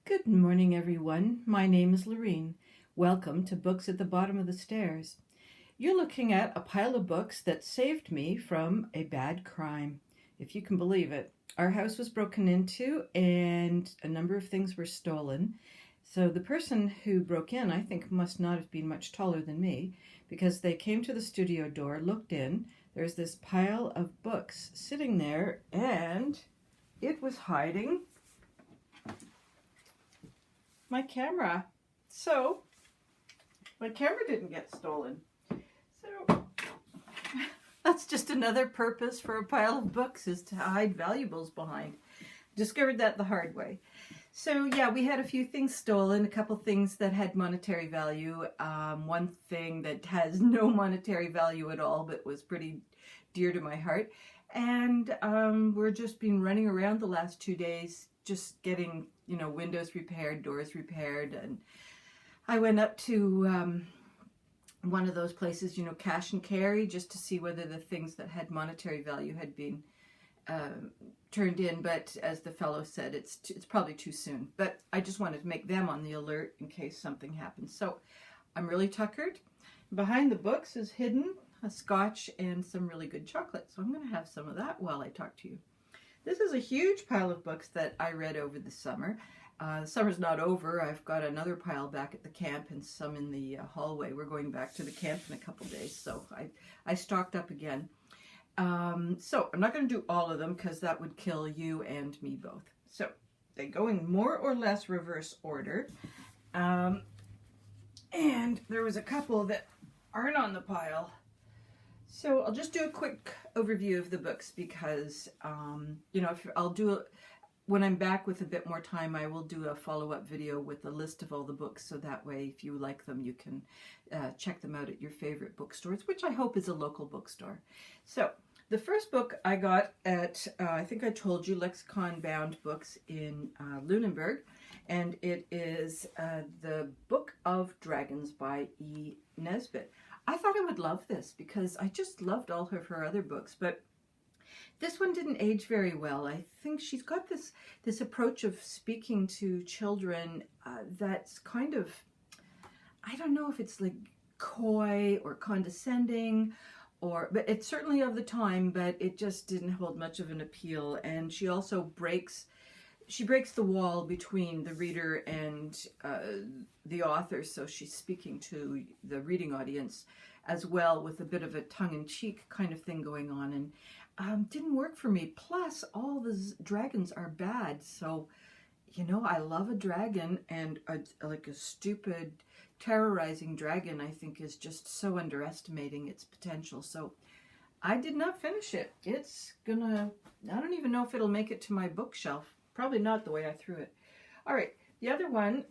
Good morning, everyone. My name is Lorene. Welcome to Books at the Bottom of the Stairs. You're looking at a pile of books that saved me from a bad crime, if you can believe it. Our house was broken into and a number of things were stolen. So the person who broke in, I think, must not have been much taller than me because they came to the studio door, looked in. There's this pile of books sitting there and it was hiding my camera. So my camera didn't get stolen. So that's just another purpose for a pile of books, is to hide valuables behind. Discovered that the hard way. So yeah, we had a few things stolen, a couple things that had monetary value, one thing that has no monetary value at all but was pretty dear to my heart. And we're just been running around the last 2 days just getting, windows repaired, doors repaired. And I went up to one of those places, cash and carry, just to see whether the things that had monetary value had been turned in. But as the fellow said, it's probably too soon. But I just wanted to make them on the alert in case something happens. So I'm really tuckered. Behind the books is hidden a scotch and some really good chocolate. So I'm going to have some of that while I talk to you. This is a huge pile of books that I read over the summer. Summer's not over. I've got another pile back at the camp and some in the hallway. We're going back to the camp in a couple days, so I stocked up again. So I'm not going to do all of them because that would kill you and me both. So they go in more or less reverse order. And there was a couple that aren't on the pile. So I'll just do a quick overview of the books because, when I'm back with a bit more time, I will do a follow-up video with a list of all the books. So that way, if you like them, you can check them out at your favorite bookstores, which I hope is a local bookstore. So the first book I got at, I think I told you, Lexicon Bound Books in Lunenburg. And it is The Book of Dragons by E. Nesbit. I thought I would love this because I just loved all of her other books, but this one didn't age very well. I think she's got this approach of speaking to children that's kind of, I don't know if it's like coy or condescending, but it's certainly of the time, but it just didn't hold much of an appeal. And she also breaks the wall between the reader and the author, so she's speaking to the reading audience as well with a bit of a tongue-in-cheek kind of thing going on, and didn't work for me. Plus, all the dragons are bad, so, I love a dragon, and like a stupid, terrorizing dragon, I think, is just so underestimating its potential, so I did not finish it. I don't even know if it'll make it to my bookshelf. Probably not the way I threw it. All right, the other one,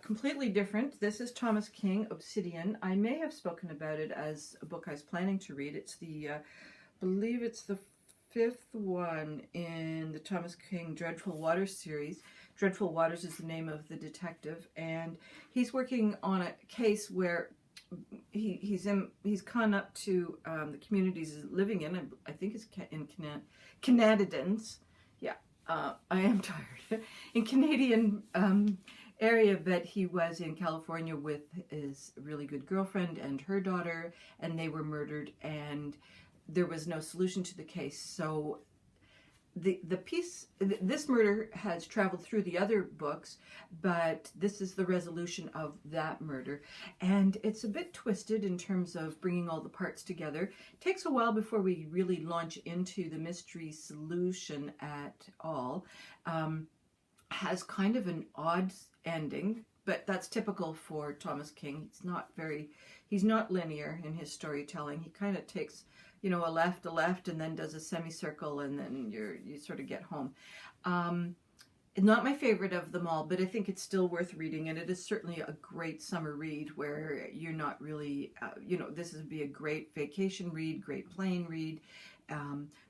completely different. This is Thomas King, Obsidian. I may have spoken about it as a book I was planning to read. It's I believe it's the 5th one in the Thomas King Dreadful Waters series. Dreadful Waters is the name of the detective, and he's working on a case where he's gone up to the communities he's living in. I think it's in Canadians. I am tired. In Canadian area, but he was in California with his really good girlfriend and her daughter, and they were murdered, and there was no solution to the case. So this murder has traveled through the other books, but this is the resolution of that murder. And it's a bit twisted in terms of bringing all the parts together. It takes a while before we really launch into the mystery solution at all. Has kind of an odd ending, but that's typical for Thomas King. He's not linear in his storytelling. He kind of takes a left, and then does a semicircle, and then you sort of get home. Not my favorite of them all, but I think it's still worth reading, and it is certainly a great summer read where you're not really, this would be a great vacation read, great plane read.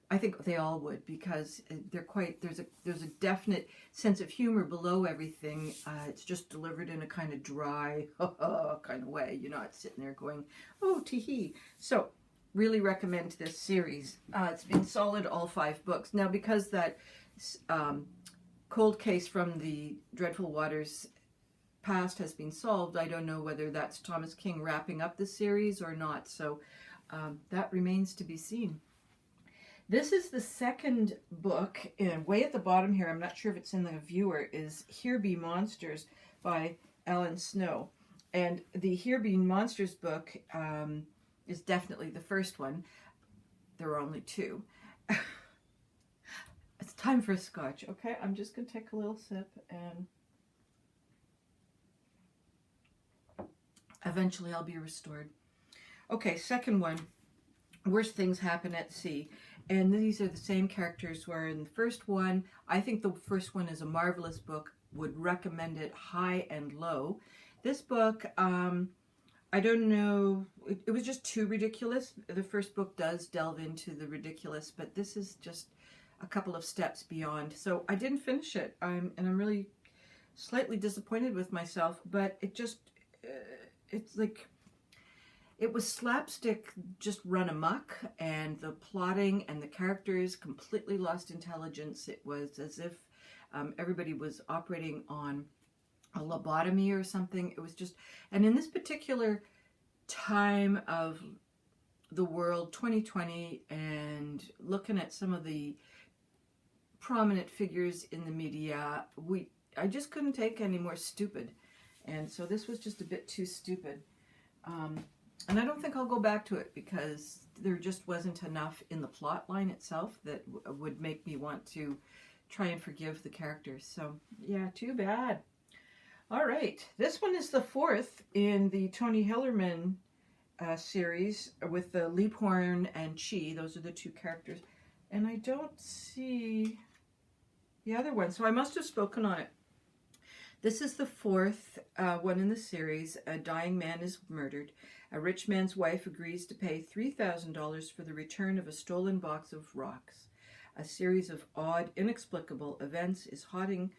I think they all would, because there's a definite sense of humor below everything. It's just delivered in a kind of dry kind of way. You're not sitting there going, oh, tee-hee. So really recommend this series. It's been solid, all 5 books. Now, because that cold case from the Dreadful Waters past has been solved. I don't know whether that's Thomas King wrapping up the series or not, so that remains to be seen. This is the second book, and way at the bottom here, I'm not sure if it's in the viewer, is Here Be Monsters by Alan Snow. And the Here Be Monsters book is definitely the first one. There are only two. It's time for a scotch, okay? I'm just going to take a little sip, and eventually I'll be restored. Okay, second one, Worst Things Happen at Sea. And these are the same characters where in the first one, I think the first one is a marvelous book, would recommend it high and low. This book, I don't know, it was just too ridiculous. The first book does delve into the ridiculous, but this is just a couple of steps beyond. So I didn't finish it, and I'm really slightly disappointed with myself, but it just, it's like, it was slapstick just run amok, and the plotting and the characters completely lost intelligence. It was as if everybody was operating on a lobotomy or something. It was just, and in this particular time of the world, 2020, and looking at some of the prominent figures in the media, I just couldn't take any more stupid. And so this was just a bit too stupid. And I don't think I'll go back to it because there just wasn't enough in the plot line itself that would make me want to try and forgive the characters. So, yeah, too bad. All right, this one is the fourth in the Tony Hillerman series with the Leaphorn and Chi. Those are the two characters. And I don't see the other one, so I must have spoken on it. This is the fourth one in the series. A dying man is murdered. A rich man's wife agrees to pay $3,000 for the return of a stolen box of rocks. A series of odd, inexplicable events is haunting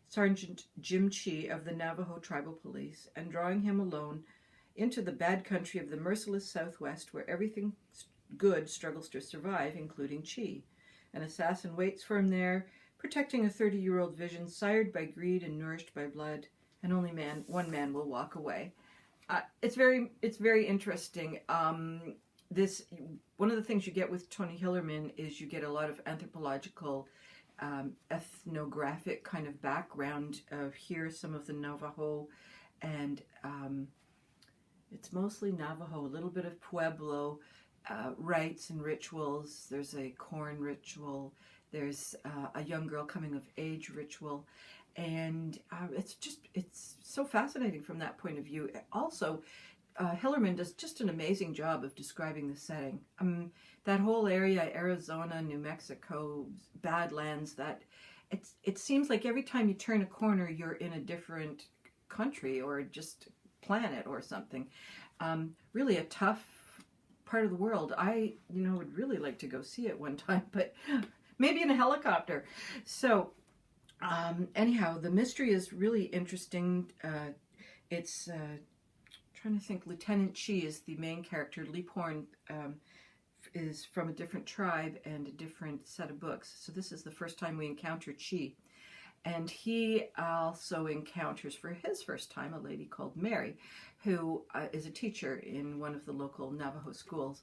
Sergeant Jim Chi of the Navajo Tribal Police and drawing him alone into the bad country of the merciless Southwest where everything good struggles to survive, including Chi. An assassin waits for him there, protecting a 30-year-old vision sired by greed and nourished by blood, and only one man will walk away. It's very interesting. One of the things you get with Tony Hillerman is you get a lot of anthropological, ethnographic kind of background of here, some of the Navajo, and it's mostly Navajo, a little bit of Pueblo rites and rituals. There's a corn ritual. There's a young girl coming of age ritual. And it's so fascinating from that point of view. Also, Hillerman does just an amazing job of describing the setting. That whole area, Arizona, New Mexico, Badlands, it seems like every time you turn a corner, you're in a different country or just planet or something. Really a tough part of the world. I, would really like to go see it one time, but maybe in a helicopter. So, anyhow, the mystery is really interesting. It's trying to think. Lieutenant Chi is the main character. Leaphorn is from a different tribe and a different set of books. So this is the first time we encounter Chi. And he also encounters, for his first time, a lady called Mary, who is a teacher in one of the local Navajo schools.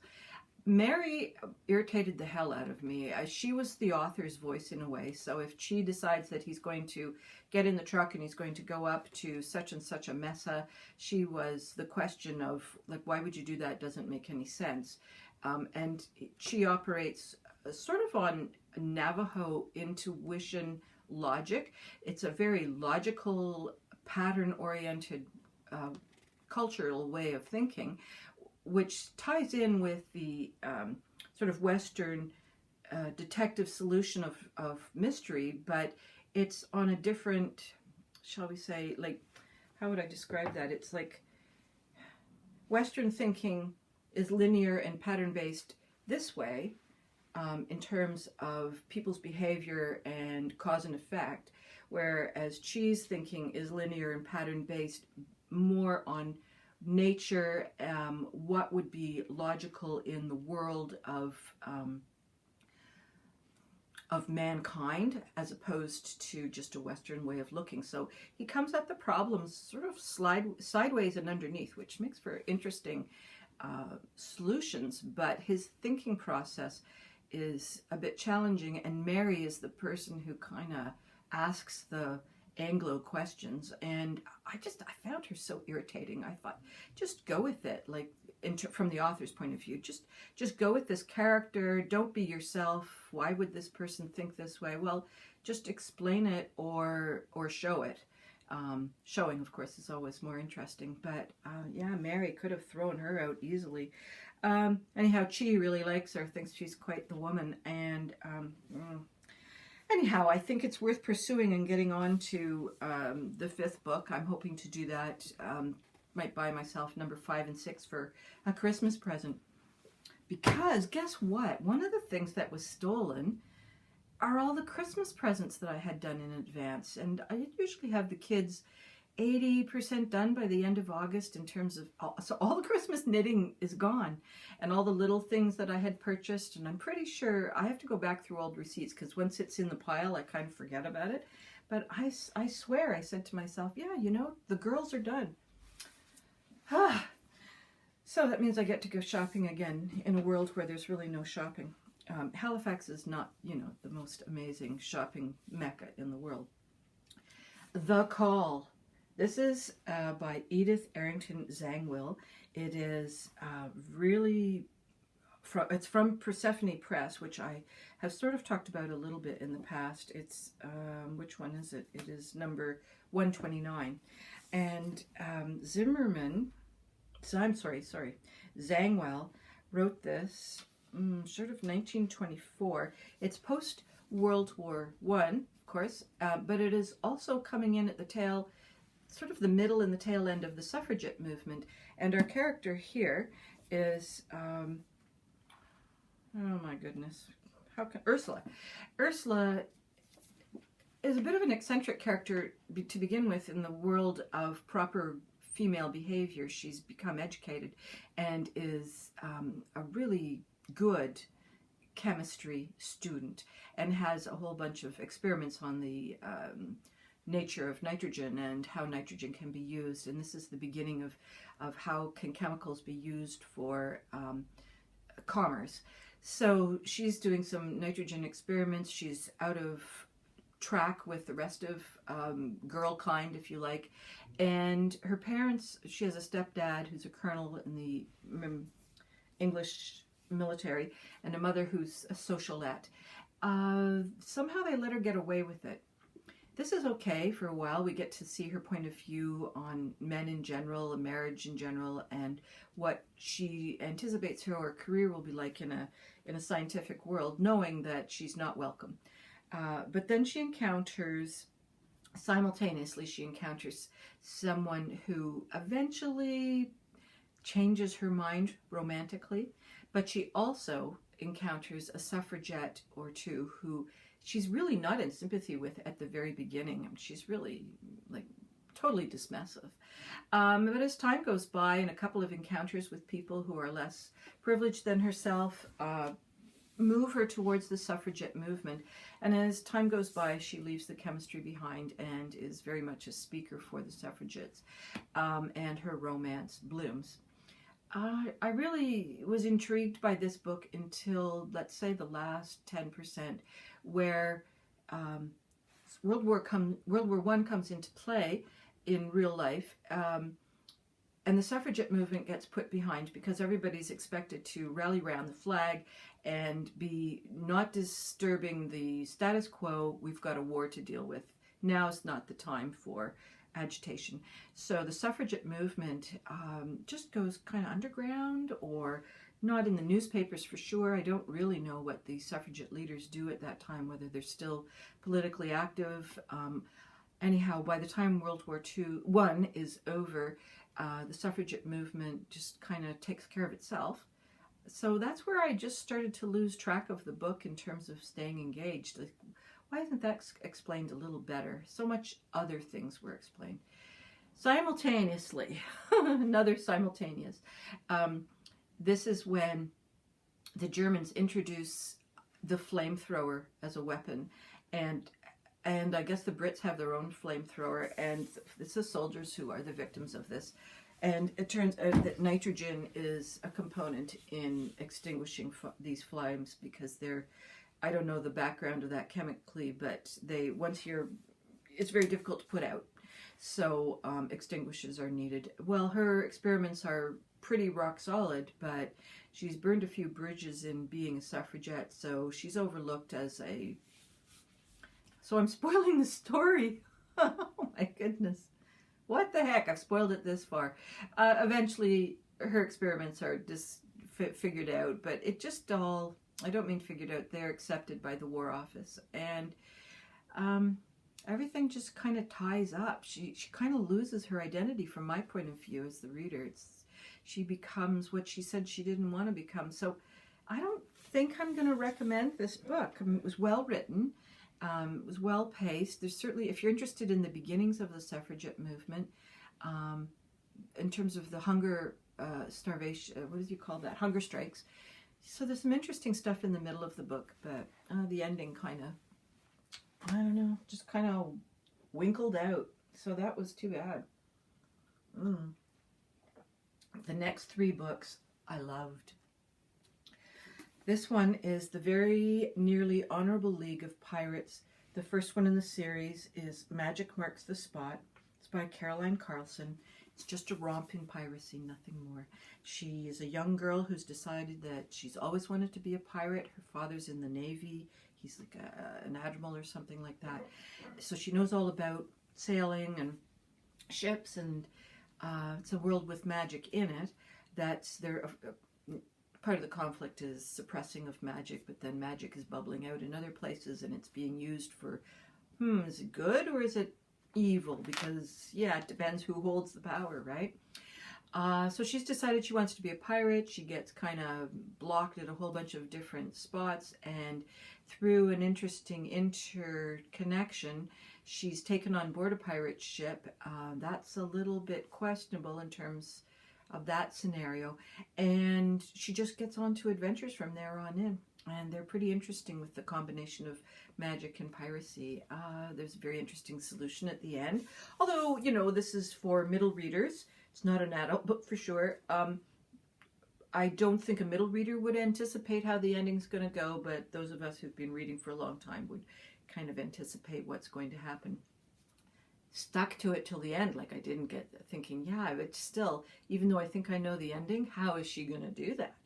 Mary irritated the hell out of me. She was the author's voice in a way. So if Chi decides that he's going to get in the truck and he's going to go up to such and such a mesa, she was the question of, like, why would you do that? Doesn't make any sense. And Chi operates sort of on Navajo intuition logic. It's a very logical, pattern-oriented cultural way of thinking, which ties in with the sort of Western detective solution of mystery, but it's on a different, shall we say, like, how would I describe that? It's like Western thinking is linear and pattern-based this way, in terms of people's behavior and cause and effect, whereas Chi's thinking is linear and pattern-based, more on nature, what would be logical in the world of of mankind as opposed to just a Western way of looking. So he comes at the problems sort of sideways and underneath, which makes for interesting solutions, but his thinking process is a bit challenging, and Mary is the person who kind of asks the Anglo questions, and I found her so irritating. I thought, just go with it, like from the author's point of view, just go with this character, don't be yourself. Why would this person think this way? Well, just explain it or show it. Showing, of course, is always more interesting, but yeah, Mary could have thrown her out easily. Anyhow, Chi really likes her, thinks she's quite the woman, and anyhow, I think it's worth pursuing and getting on to the 5th book. I'm hoping to do that. Might buy myself number 5 and 6 for a Christmas present. Because guess what? One of the things that was stolen are all the Christmas presents that I had done in advance. And I usually have the kids 80% done by the end of August in terms of, so all the Christmas knitting is gone, and all the little things that I had purchased, and I'm pretty sure I have to go back through old receipts because once it's in the pile I kind of forget about it. But I swear I said to myself, yeah, you know, the girls are done. So that means I get to go shopping again in a world where there's really no shopping. Halifax is not, you know, the most amazing shopping mecca in the world. The Call. This is by Edith Arrington Zangwill. It is really, it's from Persephone Press, which I have sort of talked about a little bit in the past. It's, which one is it? It is number 129. And Zangwill wrote this sort of 1924. It's post-World War I, of course, but it is also coming in at the tail, sort of the middle and the tail end of the suffragette movement. And our character here is, oh my goodness, Ursula. Ursula is a bit of an eccentric character to begin with in the world of proper female behavior. She's become educated and is a really good chemistry student and has a whole bunch of experiments on the nature of nitrogen and how nitrogen can be used. And this is the beginning of how can chemicals be used for commerce. So she's doing some nitrogen experiments. She's out of track with the rest of girl kind, if you like. And her parents, she has a stepdad who's a colonel in the English military and a mother who's a socialette. Somehow they let her get away with it. This is okay for a while. We get to see her point of view on men in general, marriage in general, and what she anticipates her career will be like in a scientific world, knowing that she's not welcome. But then simultaneously she encounters someone who eventually changes her mind romantically, but she also encounters a suffragette or two who she's really not in sympathy with at the very beginning. I mean, she's really like totally dismissive. But as time goes by and a couple of encounters with people who are less privileged than herself move her towards the suffragette movement. And as time goes by, she leaves the chemistry behind and is very much a speaker for the suffragettes. And her romance blooms. I really was intrigued by this book until, let's say, the last 10%, where World War I comes into play in real life, and the suffragette movement gets put behind because everybody's expected to rally around the flag and be not disturbing the status quo. We've got a war to deal with. Now's not the time for agitation. So the suffragette movement just goes kind of underground, or not in the newspapers for sure. I don't really know what the suffragette leaders do at that time, whether they're still politically active. Anyhow, by the time World War I is over, the suffragette movement just kind of takes care of itself. So that's where I just started to lose track of the book in terms of staying engaged. Like, why isn't that explained a little better? So much other things were explained. Simultaneously, another simultaneous. This is when the Germans introduce the flamethrower as a weapon, and I guess the Brits have their own flamethrower, and it's the soldiers who are the victims of this. And it turns out that nitrogen is a component in extinguishing these flames, because they're, I don't know the background of that chemically, but it's very difficult to put out. So extinguishers are needed. Well, her experiments are pretty rock solid, but she's burned a few bridges in being a suffragette, so she's overlooked as a... So I'm spoiling the story. Oh my goodness. What the heck? I've spoiled it this far. Eventually, her experiments are just figured out, but it just all... I don't mean figured out. They're accepted by the War Office. And everything just kind of ties up. She kind of loses her identity from my point of view as the reader. She becomes what she said she didn't want to become. So I don't think I'm going to recommend this book. I mean, it was well written. It was well paced. There's certainly, if you're interested in the beginnings of the suffragette movement, in terms of the hunger, starvation, what did you call that? Hunger strikes. So there's some interesting stuff in the middle of the book, but the ending kind of, I don't know, just kind of winkled out. So that was too bad. The next 3 books I loved. This one is The Very Nearly Honorable League of Pirates. The first one in the series is Magic Marks the Spot. It's by Caroline Carlson. It's just a romp in piracy, nothing more. She is a young girl who's decided that she's always wanted to be a pirate. Her father's in the Navy. He's like an admiral or something like that. So she knows all about sailing and ships, and it's a world with magic in it. That's their... Part of the conflict is suppressing of magic, but then magic is bubbling out in other places, and it's being used for, is it good or is it evil? Because, yeah, it depends who holds the power, right? So she's decided she wants to be a pirate. She gets kind of blocked at a whole bunch of different spots, and through an interesting interconnection, she's taken on board a pirate ship. That's a little bit questionable in terms of that scenario, and she just gets on to adventures from there on in, and they're pretty interesting with the combination of magic and piracy. There's a very interesting solution at the end, although, you know, this is for middle readers. It's not an adult book for sure. I don't think a middle reader would anticipate how the ending's going to go, but those of us who've been reading for a long time would kind of anticipate what's going to happen. Stuck to it till the end, like I didn't get thinking, yeah, but still, even though I think I know the ending, how is she going to do that?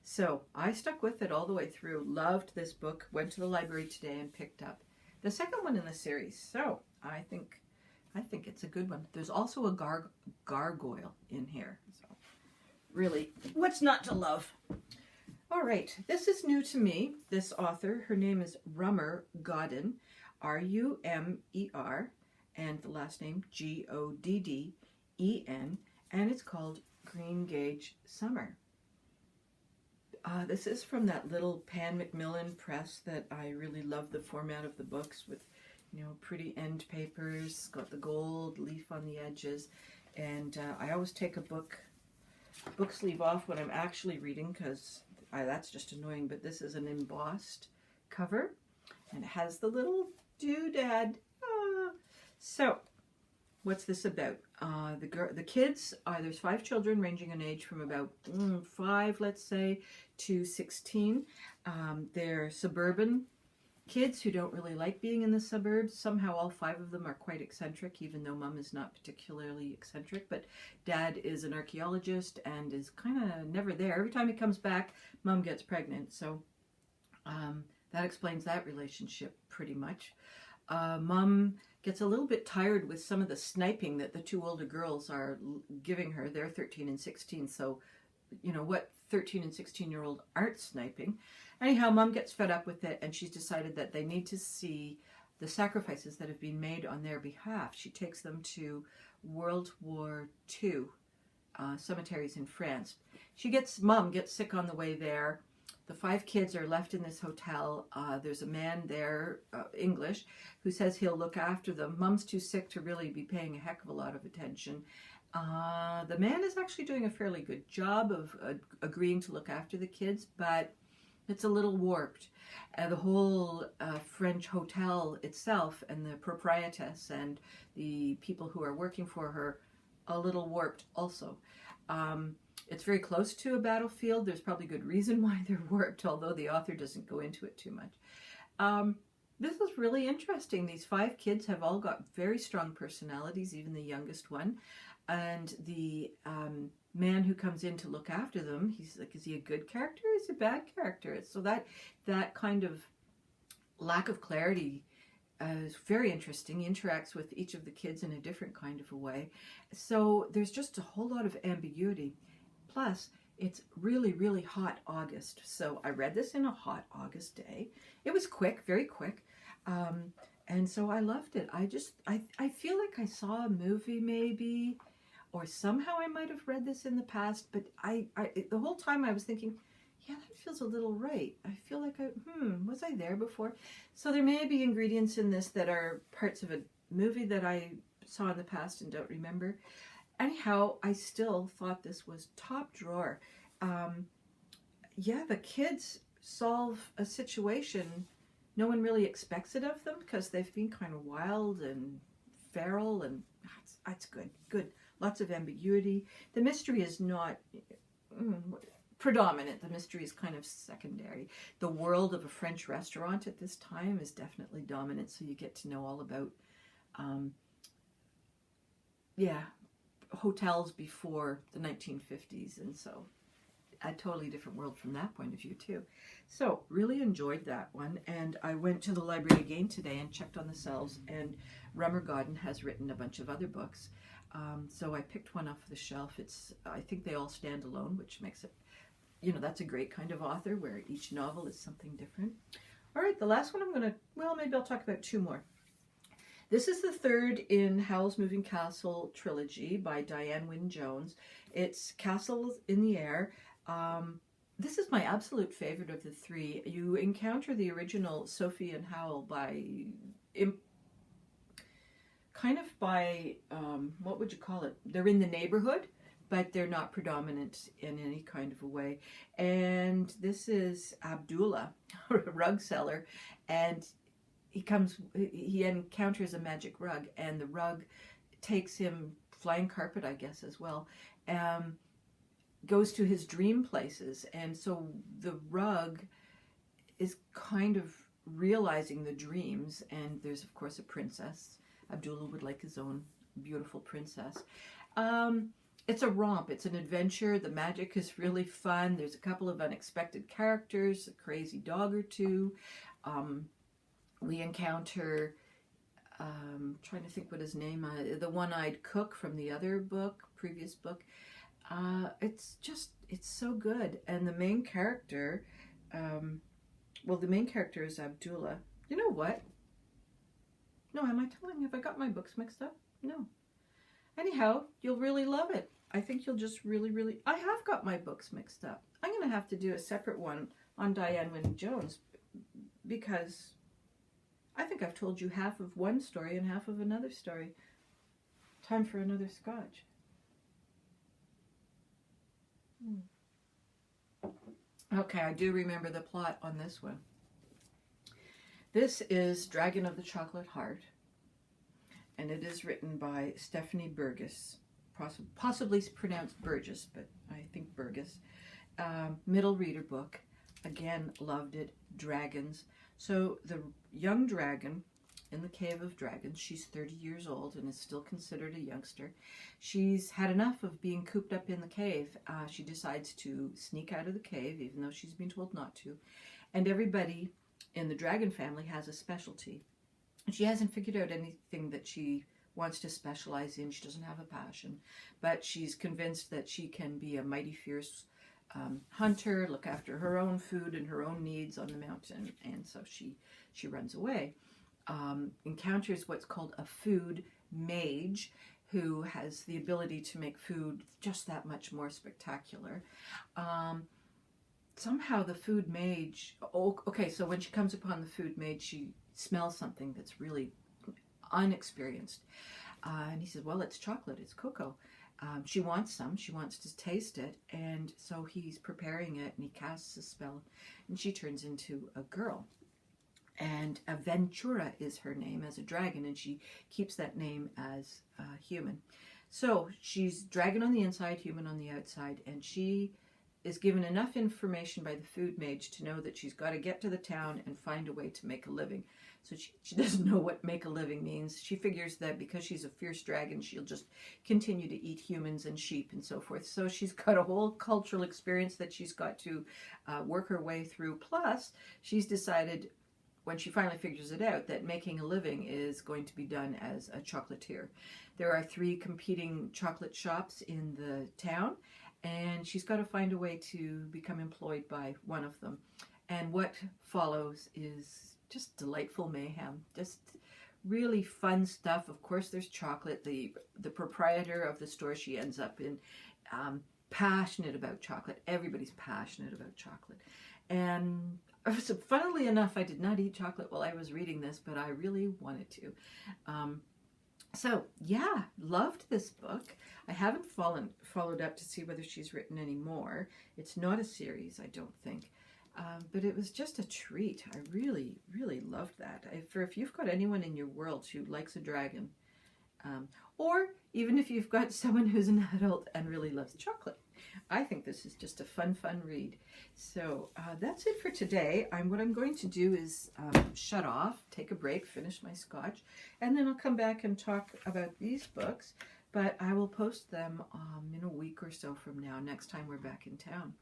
So I stuck with it all the way through. Loved this book. Went to the library today and picked up the second one in the series. So I think it's a good one. There's also a gargoyle in here. So really, what's not to love? All right, this is new to me. This author, her name is Rummer Godden, Rumer, and the last name Godden, and it's called Green Gage Summer. This is from that little Pan Macmillan press that I really love the format of the books with, you know, pretty end papers, got the gold leaf on the edges, and I always take a book sleeve off when I'm actually reading, because that's just annoying, but this is an embossed cover, and it has the little doodad. So, what's this about? The kids, there's 5 children ranging in age from about 5, let's say, to 16. They're suburban kids who don't really like being in the suburbs. Somehow all 5 of them are quite eccentric, even though Mum is not particularly eccentric. But Dad is an archaeologist and is kind of never there. Every time he comes back, Mum gets pregnant. So that explains that relationship pretty much. Mum gets a little bit tired with some of the sniping that the 2 older girls are giving her. They're 13 and 16, so you know what 13 and 16-year-old aren't sniping. Anyhow, Mum gets fed up with it, and she's decided that they need to see the sacrifices that have been made on their behalf. She takes them to World War II cemeteries in France. Mum gets sick on the way there. The 5 kids are left in this hotel. There's a man there, English, who says he'll look after them. Mum's too sick to really be paying a heck of a lot of attention. The man is actually doing a fairly good job of agreeing to look after the kids, but It's a little warped. The whole French hotel itself and the proprietress and the people who are working for her, a little warped also. It's very close to a battlefield. There's probably good reason why they're warped, although the author doesn't go into it too much. This is really interesting. These 5 kids have all got very strong personalities, even the youngest one. And the man who comes in to look after them, he's like, is he a good character or is he a bad character? So that kind of lack of clarity is very interesting. He interacts with each of the kids in a different kind of a way. So there's just a whole lot of ambiguity. Plus, it's really, really hot August. So I read this in a hot August day. It was quick, very quick. And so I loved it. I feel like I saw a movie maybe, or somehow I might have read this in the past, but the whole time I was thinking, yeah, that feels a little right. I feel like was I there before? So there may be ingredients in this that are parts of a movie that I saw in the past and don't remember. Anyhow, I still thought this was top drawer. Yeah, the kids solve a situation. No one really expects it of them because they've been kind of wild and feral, and it's good. Good. Lots of ambiguity. The mystery is not predominant. The mystery is kind of secondary. The world of a French restaurant at this time is definitely dominant, so you get to know all about, hotels before the 1950s, and so a totally different world from that point of view too. So really enjoyed that one, and I went to the library again today and checked on the shelves, and Rummer Godden has written a bunch of other books. So I picked one off the shelf. I think they all stand alone, which makes it, that's a great kind of author where each novel is something different. All right, the last one maybe I'll talk about 2 more. This is the 3rd in Howl's Moving Castle trilogy by Diane Wynne Jones. It's Castle in the Air. This is my absolute favorite of the 3. You encounter the original Sophie and Howl what would you call it? They're in the neighborhood, but they're not predominant in any kind of a way. And this is Abdullah, a rug seller, and he encounters a magic rug, and the rug takes him, flying carpet I guess as well, goes to his dream places. And so the rug is kind of realizing the dreams, and there's of course a princess. Abdullah would like his own beautiful princess. It's a romp, it's an adventure. The magic is really fun. There's a couple of unexpected characters, a crazy dog or 2. We encounter, trying to think what his name is, the one-eyed cook from the other previous book. It's so good. And the main character, the main character is Abdullah. You know what? No, have I got my books mixed up? No. Anyhow, you'll really love it. I think you'll just really, I have got my books mixed up. I'm going to have to do a separate one on Diane Wynne Jones because I think I've told you half of one story and half of another story. Time for another scotch. Okay, I do remember the plot on this one. This is Dragon of the Chocolate Heart, and it is written by Stephanie Burgess, possibly pronounced Burgess, but I think Burgess. Middle reader book. Again, loved it. Dragons. So the young dragon in the Cave of Dragons, she's 30 years old and is still considered a youngster. She's had enough of being cooped up in the cave. She decides to sneak out of the cave, even though she's been told not to. And everybody in the dragon family has a specialty. She hasn't figured out anything that she wants to specialize in. She doesn't have a passion, but she's convinced that she can be a mighty fierce hunter, look after her own food and her own needs on the mountain, and so she runs away. Encounters what's called a food mage, who has the ability to make food just that much more spectacular. Somehow the food mage, so when she comes upon the food mage, she smells something that's really unexperienced. And he says, well, it's chocolate, it's cocoa. She wants some. She wants to taste it. And so he's preparing it and he casts a spell and she turns into a girl. And Aventura is her name as a dragon, and she keeps that name as human. So she's dragon on the inside, human on the outside, and she is given enough information by the food mage to know that she's got to get to the town and find a way to make a living. So she doesn't know what make a living means. She figures that because she's a fierce dragon, she'll just continue to eat humans and sheep and so forth. So she's got a whole cultural experience that she's got to work her way through. Plus, she's decided, when she finally figures it out, that making a living is going to be done as a chocolatier. There are 3 competing chocolate shops in the town, and she's got to find a way to become employed by one of them. And what follows is just delightful mayhem, just really fun stuff. Of course, there's chocolate. The proprietor of the store she ends up in, passionate about chocolate. Everybody's passionate about chocolate. And so, funnily enough, I did not eat chocolate while I was reading this, but I really wanted to. So, yeah, loved this book. I haven't followed up to see whether she's written any more. It's not a series, I don't think. But it was just a treat. I really, really loved that. If you've got anyone in your world who likes a dragon, or even if you've got someone who's an adult and really loves chocolate, I think this is just a fun read. So that's it for today. What I'm going to do is shut off, take a break, finish my scotch, and then I'll come back and talk about these books. But I will post them in a week or so from now, next time we're back in town.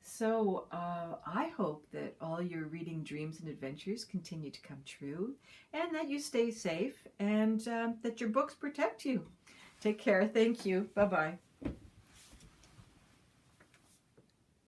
So I hope that all your reading dreams and adventures continue to come true, and that you stay safe, and that your books protect you. Take care. Thank you. Bye-bye.